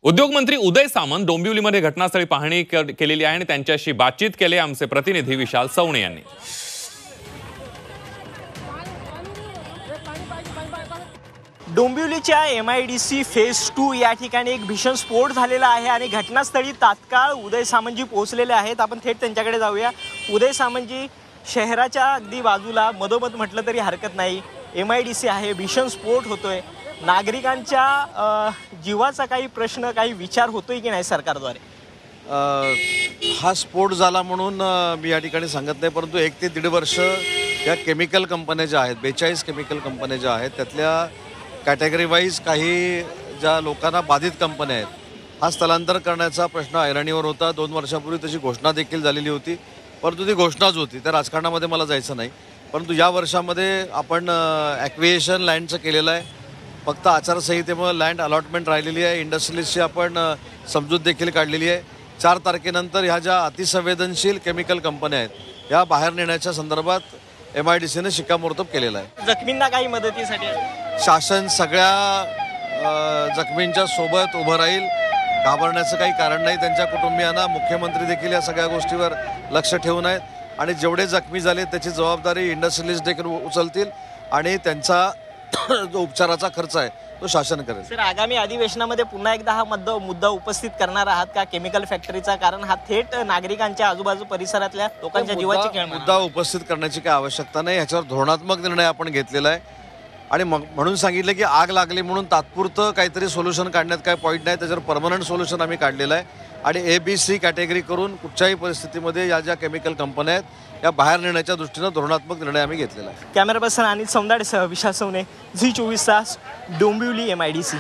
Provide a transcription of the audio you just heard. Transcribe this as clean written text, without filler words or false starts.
उद्योगमंत्री उदय सामंत डोंबिवलीमध्ये घटनास्थळी पाहणी केलेली आहे आणि त्यांच्याशी बातचीत केली आमचे प्रतिनिधी विशाल सवणे यांनी। डोंबिवलीच्या MIDC फेज 2 या ठिकाणी एक भीषण स्फोट झालेला आहे आणि घटनास्थळी तात्काळ उदय सामंतजी पोहोचलेले आहेत। आपण थेट त्यांच्याकडे जाऊया। उदय सामंतजी, शहराच्या अगदी बाजूला मधोमध म्हटलं तरी हरकत नाही MIDC आहे, भीषण स्फोट होतोय, नागरिकांच्या जीवाचा काही प्रश्न, काही विचार होतोय की नाही सरकारद्वारे? हा स्फोट झाला म्हणून मी या ठिकाणी सांगत नाही, परंतु 1 ते 1.5 वर्ष या केमिकल कंपन्या ज्या आहेत, 42 केमिकल कंपन्या ज्या आहेत, त्यातल्या कॅटेगरी वाईज काही ज्या लोकांना बाधित कंपन्या आहेत, हा स्थलांतर करण्याचा प्रश्न ऐरणीवर होता। 2 वर्षापूर्वी त्याची घोषणा देखील झालेली होती, परंतु ती घोषणाच होती, त्या राजकारणामध्ये मला जायचं नाही। परंतु या वर्षामध्ये आपण ॲक्विएशन लँडचं केलेलं आहे, फक्त आचारसंहितेमुळे लँड अलॉटमेंट राहिलेली आहे। इंडस्ट्रियलिस्टची आपण समजूत देखील काढलेली आहे। 4 तारखेनंतर ह्या ज्या अतिसंवेदनशील केमिकल कंपन्या आहेत ह्या बाहेर नेण्याच्या संदर्भात MIDCने शिक्कामोर्तब केलेला आहे। जखमींना काही मदतीसाठी शासन सगळ्या जखमींच्या सोबत उभं राहील, घाबरण्याचं काही कारण नाही। त्यांच्या कुटुंबियांना मुख्यमंत्री देखील या सगळ्या गोष्टीवर लक्ष ठेवून आहेत आणि जेवढे जखमी झाले त्याची जबाबदारी इंडस्ट्रियलिस्ट देखील उचलतील आणि त्यांचा जो उपचाराचा खर्च आहे तो शासन करेल। सर, आगामी अधिवेशनामध्ये पुन्हा एकदा हा मुद्दा उपस्थित करणार आहात का केमिकल फॅक्टरीचा? कारण हा थेट नागरिकांच्या आजूबाजू परिसरातल्या लोकांच्या जीवाची खेळ मुद्दा उपस्थित करण्याची काही आवश्यकता नाही। ह्याच्यावर धोरणात्मक निर्णय आपण घेतलेला आहे आणि म्हणून सांगितलं की आग लागली म्हणून तात्पुरतं काहीतरी सोल्युशन काढण्यात काही पॉईंट नाही, त्याच्यावर परमनंट सोल्युशन आम्ही काढलेलं आहे आणि ABC कॅटेगरी करून कुठच्याही परिस्थितीमध्ये या ज्या केमिकल कंपन्या आहेत या बाहेर नेण्याच्या दृष्टीनं धोरणात्मक निर्णय आम्ही घेतलेला आहे। कॅमेरा पर्सन अनिल सौंदाडेसह विशाल सवणे, झी 24 तास, डोंबिवली MIDC।